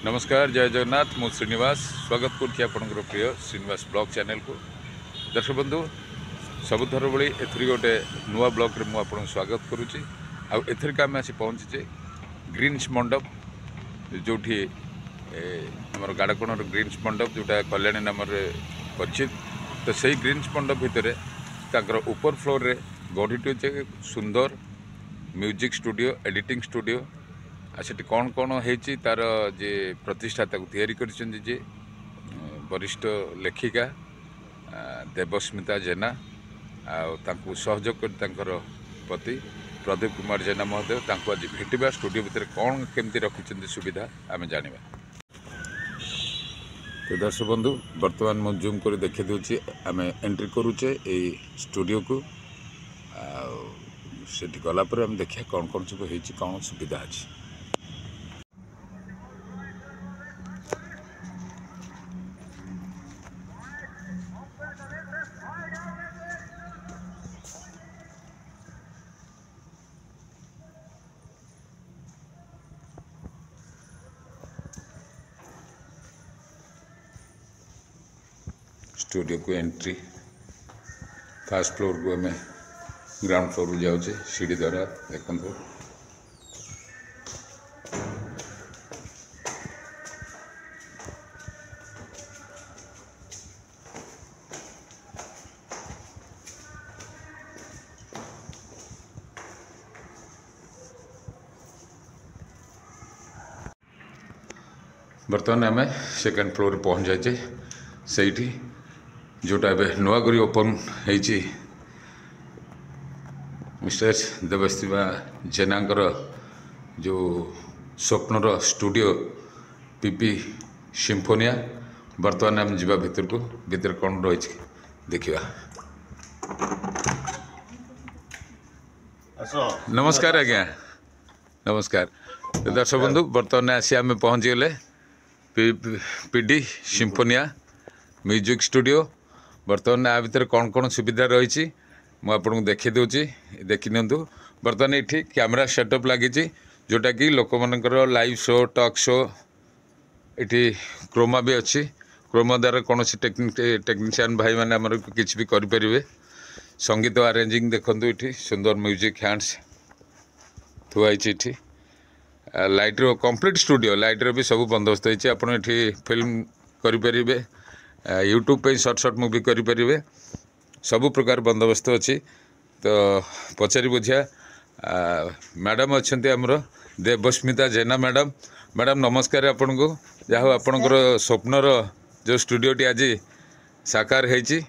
नमस्कार जय जगन्नाथ मु श्रीनिवास स्वागत कर प्रिय श्रीनिवास ब्लॉग चैनल को दर्शक बंधु सबुथर भाई एथरी गोटे नुआ ब्लॉग रे मुझे स्वागत करुच्ची आथरिक आम आसी पहुँचे ग्रीन्स मंडप जो आम गाड़कोणर ग्रीन्स मंडप जोटा कल्याणी नाम परिचित तो सही ग्रीन्स मंडप भितर ऊपर फ्लोर रे गढ़ी सुंदर म्यूजिक स्टूडियो एडिटिंग स्टूडियो आठ कौन कौन होती तार जे प्रतिष्ठाता तैयारी जे वरिष्ठ लेखिका देवस्मिता जेना आउ सहयोग कर पति प्रदीप कुमार जेना महोदय आज भेटा स्टूडियो भितर कौन केमती रखी सुविधा आम जाना। तो दर्शक बंधु बर्तमान मुझे जूम कर देखी दूसरी आम एंट्री करुचे स्टूडियो को सेठी गलापर आम देखिए कौन कौन सब होती कौन सुविधा अच्छी। स्टूडियो को एंट्री फर्स्ट फ्लोर को आम ग्राउंड फ्लोर जाऊे सीढ़ी द्वारा देखो बर्तमान आम सेकेंड फ्लोर पहुँच जाए से जोटा नुआकरी ओपन होती मिस्टर देवस्मिता जेनांकर जो स्वप्नर स्टूडियो पीपी सिम्फोनिया बर्तमान आम जा भीतर कौन रही देखा। नमस्कार आज्ञा नमस्कार। दर्शक बंधु बर्तमान आसी आम पहुँचीगले पीडी सिम्फोनिया म्यूजिक स्टूडियो बर्तमान आ भीतर कौन कौन सुविधा रही मुझे देखी दूची देखी नियंतु। बर्तमान ये कैमरा सेटअप लगी जोटा कि लोक मानकर लाइव शो टॉक शो ये क्रोमा भी अच्छी क्रोमा द्वारा कौन टेक्नीशियन भाई मैंने आमर किसी भी करें संगीत अरेंजिंग देखूँ ये सुंदर म्यूजिक हैंड्स थुआई ये लाइटर कंप्लीट स्टूडियो लाइटर भी सब बंदोबस्त होती आपड़ ये फिल्म करें यूट्यूब पे शॉर्ट मूवी करें सबु प्रकार बंदोबस्त अच्छी। तो पचारि बुझिया मैडम अच्छा आमर देवस्मिता जेना मैडम मैडम नमस्कार आपन को जहाँ आपणकर स्वप्नर जो स्टूडियोटी आज साकार होती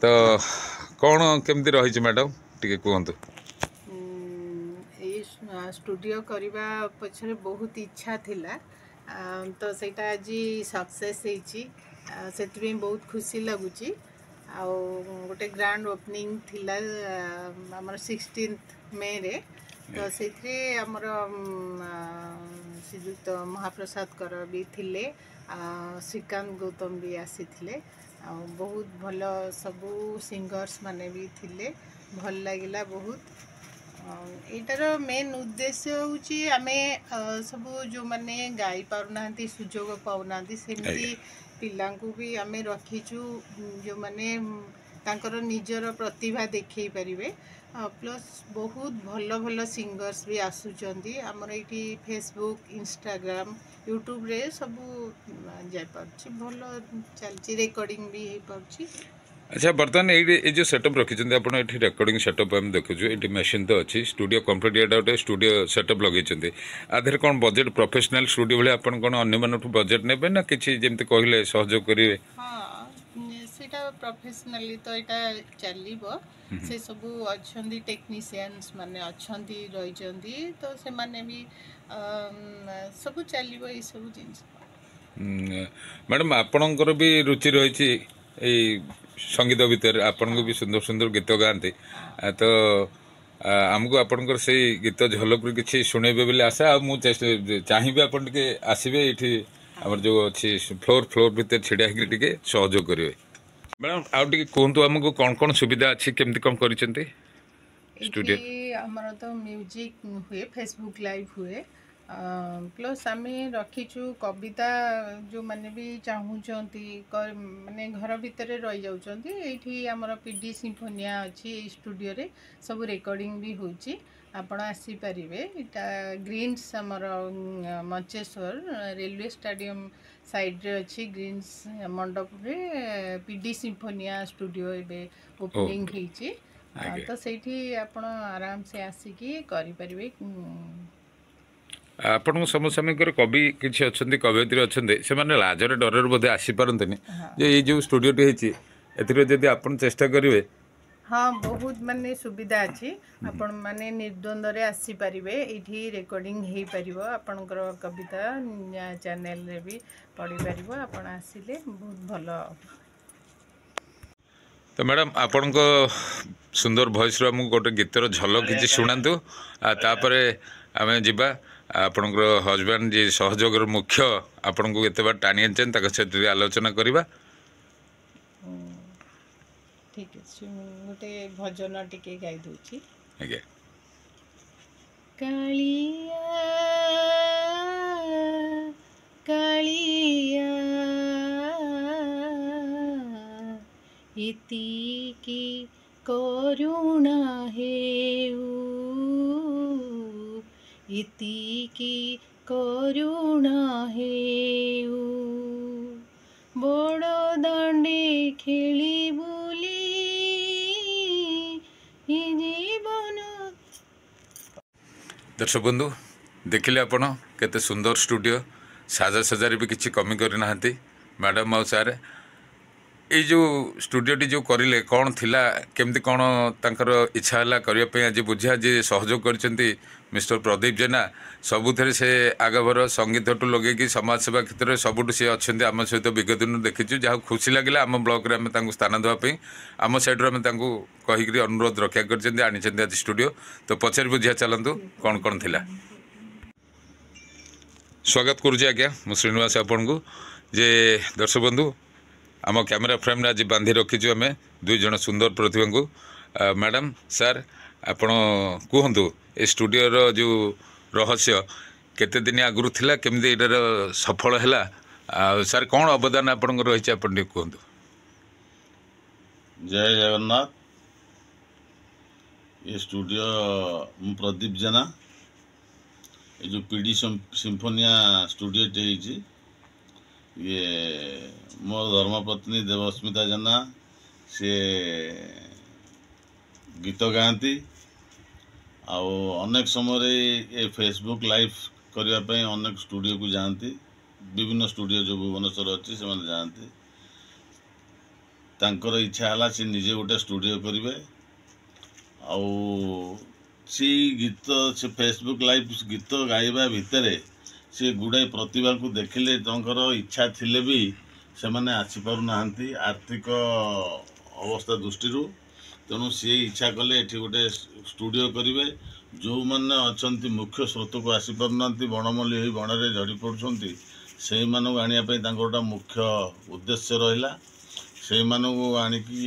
तो कौन केमती रही मैडम टी कहतु। स्टूडियो करने पछरे बहुत इच्छा थिला तो सेटा आज सक्सेस से बहुत खुशी लगुच गोटे ग्रांड ओपनिंग थिला आमर 16 मे रे तो से आमर श्रीजुक्त महाप्रसाद कर भी थिले श्रीकांत गौतम भी आसी थिले बहुत भल सबू सिंगर्स माने भी थिले भल लगिला बहुत। एटार मेन उद्देश्य हूँ आम सब जो मैंने गाई पारना सुजोग पाऊना सेमती पिला भी आम रखीचु जो मैंने तांकर निजर प्रतिभा देखई पारे प्लस बहुत भल भल सिंगर्स भी आसुचंदी आमर ये फेसबुक इंस्टाग्राम यूट्यूब रे सब जापार भल चलती रेकर्डिंग भी हो पार्ची। अच्छा बर्तमान ये जो सेटअप रखी आप रेकर्डिंग सेटअप आम देखु ये मेसीन तो अच्छी स्टूडियो कंप्लीट ये गोटे स्टूडियो सेटअप लगे आधे कौन बजेट प्रोफेशनल स्टूडियो भाई आप कौन अन्य बजेट ने ना कि जमी कहले सहयोग करेंगे। हाँ सेटा प्रोफेशनली तो यहाँ चलो से सब अच्छा टेक्नीशियंस माने अच्छा रही तो से माने भी सब चलो ये सब जिन। मैडम आपणकर भी रुचि रही संगीत भितर आपन को भी सुंदर सुंदर गीत गाते तो आमको आपणकर से गीत झलक किसी शुणेबे बोले आशा मुझे चाहिए आपन टे आसबे ये आम जो अच्छी फ्लोर फ्लोर भितर छिड़ा टे सहयोग करेंगे। मैडम आउ टे कहतु आमको कौन कौन सुविधा अच्छी केमती कौन कर स्टूडियो आमर तो म्यूजिक हुए फेसबुक लाइव हुए ପ୍ଲସ୍ ଆମେ ରଖିଛୁ କବିତା ଯେଉଁମାନେ ବି ଚାହୁଁଛନ୍ତି ମାନେ ଘର ଭିତରେ ରହିଯାଉଛନ୍ତି, ଏଇଠି ଆମର ପିଡି ସିମ୍ଫୋନିଆ ଅଛି, ଏଇ ଷ୍ଟୁଡ଼ିଓରେ ସବୁ ରେକର୍ଡ଼ିଂ ବି ହେଉଛି। ଆପଣ ଆସିପାରିବେ। ଏଇଟା ଗ୍ରୀନ୍ସ ଆମର ମଞ୍ଚେଶ୍ୱର ରେଲୱେ ଷ୍ଟାଡିୟମ୍ ସାଇଡ଼୍ରେ ଅଛି। ଗ୍ରୀନ୍ସ ମଣ୍ଡପରେ ପିଡି ସିମ୍ଫୋନିଆ ଷ୍ଟୁଡ଼ିଓ ଏବେ ଓପନିଂ ଓକେ ହେଇଛି। ଆଜ୍ଞା। ତ ସେଇଠି ଆପଣ ଆରାମସେ ଆସିକି କରିପାରିବେ। ଆପଣଙ୍କ ସମସାମୟିକରେ କବି କିଛି ଅଛନ୍ତି, କବୟିତ୍ରୀ ଅଛନ୍ତି, ସେମାନେ ଲାଜରେ ଡରରେ ବୋଧେ ଆସିପାରନ୍ତିନି, ହଁ ଯେ ଏଇ ଯେଉଁ ଷ୍ଟୁଡ଼ିଓଟି ହେଇଛି ଏଥିରେ ଯଦି ଆପଣ ଚେଷ୍ଟା କରିବେ। ହଁ, ବହୁତ ମାନେ ସୁବିଧା ଅଛି। ଆପଣ ମାନେ ନିର୍ଦ୍ୱନ୍ଦରେ ଆସିପାରିବେ, ଏଇଠି ରେକର୍ଡ଼ିଂ ହେଇପାରିବ, ଆପଣଙ୍କର କବିତା ଚ୍ୟାନେଲରେ ବି ପଢ଼ିପାରିବ। ଆପଣ ଆସିଲେ ବହୁତ ଭଲ। ତ ମ୍ୟାଡ଼ାମ୍ ଆପଣଙ୍କ ସୁନ୍ଦର ଭଏସ୍ରୁ ଆମକୁ ଗୋଟେ ଗୀତର ଝଲକ କିଛି ଶୁଣାନ୍ତୁ, ଆଉ ତାପରେ ଆମେ ଯିବା। ଆପଣଙ୍କର ହଜବ୍ୟାଣ୍ଡ ଯିଏ ସହଯୋଗର ମୁଖ୍ୟ ଆପଣଙ୍କୁ ଏତେ ବାଟ ଟାଣି ଆଣିଛନ୍ତି, ତାଙ୍କ ସହିତ ଟିକେ ଆଲୋଚନା କରିବା। ଠିକ୍ ଅଛି, ମୁଁ ଗୋଟେ ଭଜନ ଟିକେ ଗାଇ ଦେଉଛି। ଆଜ୍ଞା। କାଳିଆ କାଳିଆ ଏତିକି କରୁଣା ହେଉ, ଏତିକି କରୁଣା ହେଉ, ବଡ଼ ଦାଣ୍ଡେ ଖେଳି ବୁଲି ଜୀବନ। ଦର୍ଶକ ବନ୍ଧୁ, ଦେଖିଲେ ଆପଣ କେତେ ସୁନ୍ଦର ଷ୍ଟୁଡ଼ିଓ, ସାଜସଜାରେ ବି କିଛି କମି କରିନାହାନ୍ତି ମ୍ୟାଡ଼ାମ୍ ଆଉ ସାର୍। ଏଇ ଯେଉଁ ଷ୍ଟୁଡ଼ିଓଟି ଯେଉଁ କରିଲେ, କ'ଣ ଥିଲା, କେମିତି କ'ଣ ତାଙ୍କର ଇଚ୍ଛା ହେଲା କରିବା ପାଇଁ ଆଜି ବୁଝିବା। ଯେ ସହଯୋଗ କରିଛନ୍ତି ମିଷ୍ଟର ପ୍ରଦୀପ ଜେନା, ସବୁଥିରେ ସେ ଆଗଭର, ସଙ୍ଗୀତଠୁ ଲଗେଇକି ସମାଜସେବା କ୍ଷେତ୍ରରେ ସବୁଠୁ ସେ ଅଛନ୍ତି ଆମ ସହିତ ବିଗତ ଦିନରୁ ଦେଖିଛୁ। ଯାହାକୁ ଖୁସି ଲାଗିଲା ଆମ ବ୍ଲକରେ ଆମେ ତାଙ୍କୁ ସ୍ଥାନ ଦେବା ପାଇଁ ଆମ ସାଇଡ଼ରୁ ଆମେ ତାଙ୍କୁ କହିକିରି ଅନୁରୋଧ ରକ୍ଷା କରିଛନ୍ତି, ଆଣିଛନ୍ତି ଆଜି ଷ୍ଟୁଡ଼ିଓ। ତ ପଚାରି ବୁଝିବା ଚାଲନ୍ତୁ କ'ଣ କ'ଣ ଥିଲା। ସ୍ୱାଗତ କରୁଛି ଆଜ୍ଞା ମୁଁ ଶ୍ରୀନିବାସ ଆପଣଙ୍କୁ। ଯେ ଦର୍ଶକ ବନ୍ଧୁ, ଆମ କ୍ୟାମେରା ଫ୍ରେମ୍ରେ ଆଜି ବାନ୍ଧି ରଖିଛୁ ଆମେ ଦୁଇ ଜଣ ସୁନ୍ଦର ପ୍ରତିଭାଙ୍କୁ। ମ୍ୟାଡ଼ାମ୍, ସାର୍, ଆପଣ କୁହନ୍ତୁ ଏ ଷ୍ଟୁଡ଼ିଓର ଯେଉଁ ରହସ୍ୟ କେତେ ଦିନ ଆଗରୁ ଥିଲା, କେମିତି ଏଇଟାର ସଫଳ ହେଲା, ଆଉ ସାର୍ କ'ଣ ଅବଦାନ ଆପଣଙ୍କର ରହିଛି, ଆପଣ ଟିକେ କୁହନ୍ତୁ। ଜୟ ଜଗନ୍ନାଥ। ये स्टूडियो ମୁଁ ପ୍ରଦୀପ ଜେନା। ये जो पीडी सिम्फोनिया स्टूडियोटे ହେଇଛି, ଇଏ ମୋ ଧର୍ମପତ୍ନୀ ଦେବସ୍ମିତା ଜେନା, ସେ ଗୀତ ଗାଆନ୍ତି। ଆଉ ଅନେକ ସମୟରେ ଏ ଫେସବୁକ୍ ଲାଇଭ୍ କରିବା ପାଇଁ ଅନେକ ଷ୍ଟୁଡ଼ିଓକୁ ଯାଆନ୍ତି। ବିଭିନ୍ନ ଷ୍ଟୁଡ଼ିଓ ଯେଉଁ ଭୁବନେଶ୍ୱର ଅଛି ସେମାନେ ଯାଆନ୍ତି। ତାଙ୍କର ଇଚ୍ଛା ହେଲା ସେ ନିଜେ ଗୋଟେ ଷ୍ଟୁଡ଼ିଓ କରିବେ। ଆଉ ସେଇ ଗୀତ, ସେ ଫେସବୁକ୍ ଲାଇଭ୍ ଗୀତ ଗାଇବା ଭିତରେ ସେ ଗୁଡ଼ାଏ ପ୍ରତିଭାକୁ ଦେଖିଲେ, ତାଙ୍କର ଇଚ୍ଛା ଥିଲେ ବି ସେମାନେ ଆସିପାରୁନାହାନ୍ତି ଆର୍ଥିକ ଅବସ୍ଥା ଦୃଷ୍ଟିରୁ। ତେଣୁ ସିଏ ଇଚ୍ଛା କଲେ ଏଠି ଗୋଟେ ଷ୍ଟୁଡ଼ିଓ କରିବେ। ଯେଉଁମାନେ ଅଛନ୍ତି ମୁଖ୍ୟ ସ୍ରୋତକୁ ଆସିପାରୁନାହାନ୍ତି, ବଣମଲ୍ଲୀ ହୋଇ ବଣରେ ଝଡ଼ି ପଡ଼ୁଛନ୍ତି, ସେଇମାନଙ୍କୁ ଆଣିବା ପାଇଁ ତାଙ୍କର ଗୋଟେ ମୁଖ୍ୟ ଉଦ୍ଦେଶ୍ୟ ରହିଲା। ସେଇମାନଙ୍କୁ ଆଣିକି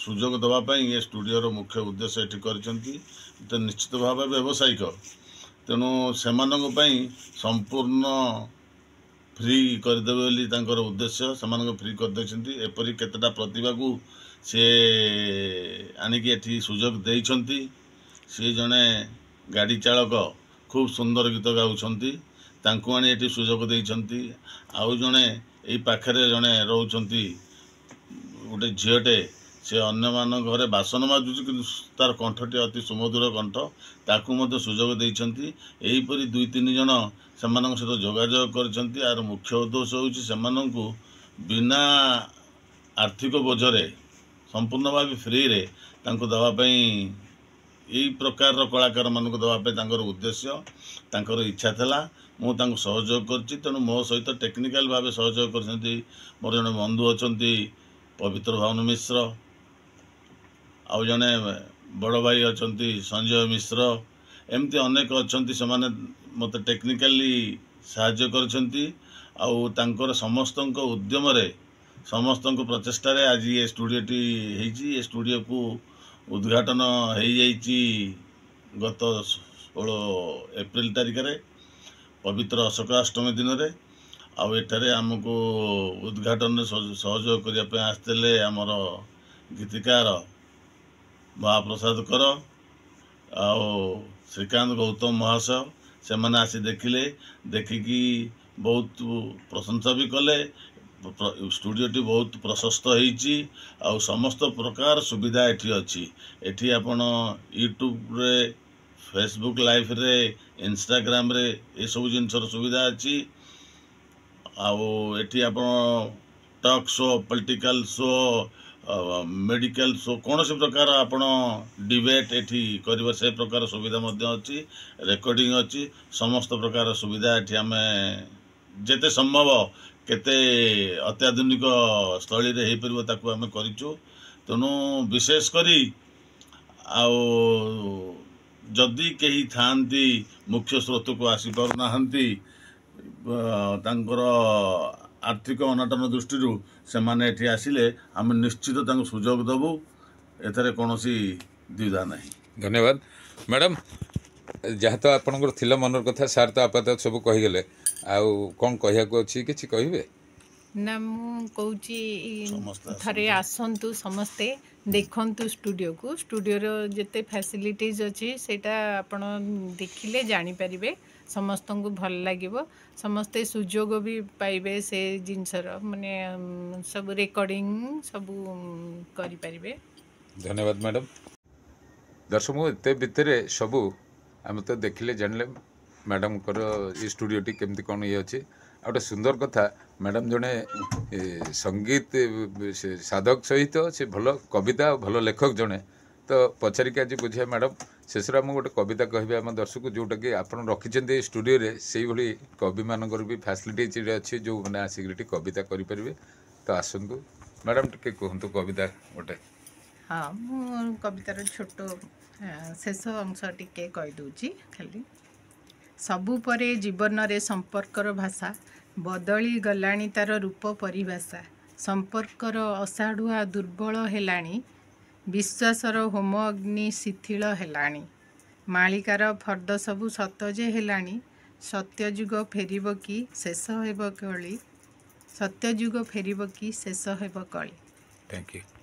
ସୁଯୋଗ ଦେବା ପାଇଁ ଏ ଷ୍ଟୁଡ଼ିଓର ମୁଖ୍ୟ ଉଦ୍ଦେଶ୍ୟ ଏଠି କରିଛନ୍ତି। ତ ନିଶ୍ଚିତ ଭାବେ ବ୍ୟବସାୟିକ, ତେଣୁ ସେମାନଙ୍କ ପାଇଁ ସମ୍ପୂର୍ଣ୍ଣ ଫ୍ରି କରିଦେବେ ବୋଲି ତାଙ୍କର ଉଦ୍ଦେଶ୍ୟ। ସେମାନଙ୍କୁ ଫ୍ରି କରିଦେଇଛନ୍ତି। ଏପରି କେତେଟା ପ୍ରତିଭାକୁ ସେ ଆଣିକି ଏଠି ସୁଯୋଗ ଦେଇଛନ୍ତି। ସେ ଜଣେ ଗାଡ଼ି ଚାଳକ, ଖୁବ୍ ସୁନ୍ଦର ଗୀତ ଗାଉଛନ୍ତି, ତାଙ୍କୁ ଆଣି ଏଠି ସୁଯୋଗ ଦେଇଛନ୍ତି। ଆଉ ଜଣେ ଏଇ ପାଖରେ ଜଣେ ରହୁଛନ୍ତି, ଗୋଟେ ଝିଅଟେ, ସେ ଅନ୍ୟମାନଙ୍କ ଘରେ ବାସନ ମାଜୁଛି, କିନ୍ତୁ ତାର କଣ୍ଠଟି ଅତି ସୁମଧୁର କଣ୍ଠ, ତାକୁ ମଧ୍ୟ ସୁଯୋଗ ଦେଇଛନ୍ତି। ଏହିପରି 2-3 ଜଣ ସେମାନଙ୍କ ସହିତ ଯୋଗାଯୋଗ କରିଛନ୍ତି। ଆର ମୁଖ୍ୟ ଉଦ୍ଦେଶ୍ୟ ହେଉଛି ସେମାନଙ୍କୁ ବିନା ଆର୍ଥିକ ବୋଝରେ, ସମ୍ପୂର୍ଣ୍ଣ ଭାବେ ଫ୍ରିରେ ତାଙ୍କୁ ଦେବା ପାଇଁ, ଏଇ ପ୍ରକାରର କଳାକାରମାନଙ୍କୁ ଦେବା ପାଇଁ ତାଙ୍କର ଉଦ୍ଦେଶ୍ୟ, ତାଙ୍କର ଇଚ୍ଛା ଥିଲା। ମୁଁ ତାଙ୍କୁ ସହଯୋଗ କରିଛି। ତେଣୁ ମୋ ସହିତ ଟେକ୍ନିକାଲ ଭାବେ ସହଯୋଗ କରିଛନ୍ତି ମୋର ଜଣେ ବନ୍ଧୁ ଅଛନ୍ତି, ପବିତ୍ର ଭାନୁ ମିଶ୍ର। ଆଉ ଜଣେ ବଡ଼ ଭାଇ ଅଛନ୍ତି ସଞ୍ଜୟ ମିଶ୍ର। ଏମିତି ଅନେକ ଅଛନ୍ତି, ସେମାନେ ମୋତେ ଟେକ୍ନିକାଲି ସାହାଯ୍ୟ କରିଛନ୍ତି। ଆଉ ତାଙ୍କର ସମସ୍ତଙ୍କ ଉଦ୍ୟମରେ, ସମସ୍ତଙ୍କ ପ୍ରଚେଷ୍ଟାରେ ଆଜି ଏ ଷ୍ଟୁଡ଼ିଓଟି ହେଇଛି। ଏ ଷ୍ଟୁଡ଼ିଓକୁ ଉଦ୍ଘାଟନ ହେଇଯାଇଛି ଗତ 16 ଏପ୍ରିଲ ତାରିଖରେ। ପବିତ୍ର ଅଶୋକାଷ୍ଟମୀ ଦିନରେ। ଆଉ ଏଠାରେ ଆମକୁ ଉଦ୍ଘାଟନରେ ସହଯୋଗ କରିବା ପାଇଁ ଆସିଥିଲେ ଆମର ଗୀତିକାର ମହାପ୍ରସାଦ କର ଆଉ ଶ୍ରୀକାନ୍ତ ଗୌତମ ମହାଶୟ। ସେମାନେ ଆସି ଦେଖିଲେ, ଦେଖିକି ବହୁତ ପ୍ରଶଂସା ବି କଲେ। ଷ୍ଟୁଡ଼ିଓଟି ବହୁତ ପ୍ରଶସ୍ତ ହେଇଛି ଆଉ ସମସ୍ତ ପ୍ରକାର ସୁବିଧା ଏଠି ଅଛି। ଏଠି ଆପଣ ୟୁଟ୍ୟୁବରେ, ଫେସବୁକ୍ ଲାଇଭ୍ରେ, ଇନଷ୍ଟାଗ୍ରାମରେ ଏସବୁ ଜିନିଷର ସୁବିଧା ଅଛି। ଆଉ ଏଠି ଆପଣ talk show, political show, medical show, କୌଣସି ପ୍ରକାର ଆପଣ ଡିବେଟ୍ ଏଠି କରିବ ସେ ପ୍ରକାର ସୁବିଧା ମଧ୍ୟ ଅଛି। ରେକର୍ଡ଼ିଂ ଅଛି, ସମସ୍ତ ପ୍ରକାର ସୁବିଧା ଏଠି ଆମେ ଯେତେ ସମ୍ଭବ କେତେ ଅତ୍ୟାଧୁନିକ ସ୍ଥଳୀରେ ହେଇପାରିବ ତାକୁ ଆମେ କରିଛୁ। ତେଣୁ ବିଶେଷ କରି ଆଉ ଯଦି କେହି ଥାଆନ୍ତି ମୁଖ୍ୟ ସ୍ରୋତକୁ ଆସିପାରୁନାହାନ୍ତି ତାଙ୍କର ଆର୍ଥିକ ଅନାଟନ ଦୃଷ୍ଟିରୁ, ସେମାନେ ଏଠି ଆସିଲେ ଆମେ ନିଶ୍ଚିତ ତାଙ୍କୁ ସୁଯୋଗ ଦେବୁ। ଏଥିରେ କୌଣସି ଦ୍ୱିଧା ନାହିଁ। ଧନ୍ୟବାଦ ମ୍ୟାଡ଼ାମ୍। ଯାହା ତ ଆପଣଙ୍କର ଥିଲା ମନର କଥା, ସାର୍ ତ ଆପାତତଃ ସବୁ କହିଗଲେ। ଆଉ କ'ଣ କହିବାକୁ ଅଛି, କିଛି କହିବେ? ନା, ମୁଁ କହୁଛି ସମସ୍ତେ ଥରେ ଆସନ୍ତୁ, ସମସ୍ତେ ଦେଖନ୍ତୁ ଷ୍ଟୁଡ଼ିଓର ଯେତେ ଫ୍ୟାସିଲିଟିଜ୍ ଅଛି ସେଇଟା ଆପଣ ଦେଖିଲେ ଜାଣିପାରିବେ। ସମସ୍ତଙ୍କୁ ଭଲ ଲାଗିବ, ସମସ୍ତେ ସୁଯୋଗ ବି ପାଇବେ ସେ ଜିନିଷର, ମାନେ ସବୁ ରେକର୍ଡ଼ିଂ ସବୁ କରିପାରିବେ। ଧନ୍ୟବାଦ ମ୍ୟାଡ଼ାମ୍। ଦର୍ଶକ ଏତେ ଭିତରେ ସବୁ ଆମେ ତ ଦେଖିଲେ, ଜାଣିଲେ ମ୍ୟାଡ଼ାମ୍ଙ୍କର ଏ ଷ୍ଟୁଡ଼ିଓଟି କେମିତି କ'ଣ ଇଏ ଅଛି। ଆଉ ଗୋଟେ ସୁନ୍ଦର କଥା, ମ୍ୟାଡ଼ାମ୍ ଜଣେ ସଙ୍ଗୀତ ସାଧକ ସହିତ ସେ ଭଲ କବିତା ଆଉ ଭଲ ଲେଖକ ଜଣେ। ତ ପଚାରିକି ଆଜି ବୁଝିବା ମ୍ୟାଡ଼ାମ୍, ଶେଷରେ ଆମକୁ ଗୋଟେ କବିତା କହିବେ ଆମ ଦର୍ଶକ, ଯେଉଁଟାକି ଆପଣ ରଖିଛନ୍ତି ଏ ଷ୍ଟୁଡ଼ିଓରେ। ସେଇଭଳି କବିମାନଙ୍କର ବି ଫ୍ୟାସିଲିଟିଜ୍ ଅଛି, ଯେଉଁମାନେ ଆସିକି ଏଠି କବିତା କରିପାରିବେ। ତ ଆସନ୍ତୁ ମ୍ୟାଡ଼ାମ୍, ଟିକେ କୁହନ୍ତୁ କବିତା ଗୋଟେ। ହଁ, ମୁଁ କବିତାର ଛୋଟ ଶେଷ ଅଂଶ ଟିକେ କହିଦେଉଛି ଖାଲି। ସବୁ ପରେ ଜୀବନରେ ସମ୍ପର୍କର ଭାଷା, ବଦଳି ଗଲାଣି ତାର ରୂପ ପରିଭାଷା। ସମ୍ପର୍କର ଅଷାଢ଼ୁଆ ଦୁର୍ବଳ ହେଲାଣି, ବିଶ୍ୱାସର ହୋମ ଅଗ୍ନି ଶିଥିଳ ହେଲାଣି। ମାଳିକାର ଫର୍ଦ୍ଦ ସବୁ ସତ ଯେ ହେଲାଣି, ସତ୍ୟଯୁଗ ଫେରିବ କି ଶେଷ ହେବ କଳି। ସତ୍ୟଯୁଗ ଫେରିବ କି ଶେଷ ହେବ କଳି। Thank you.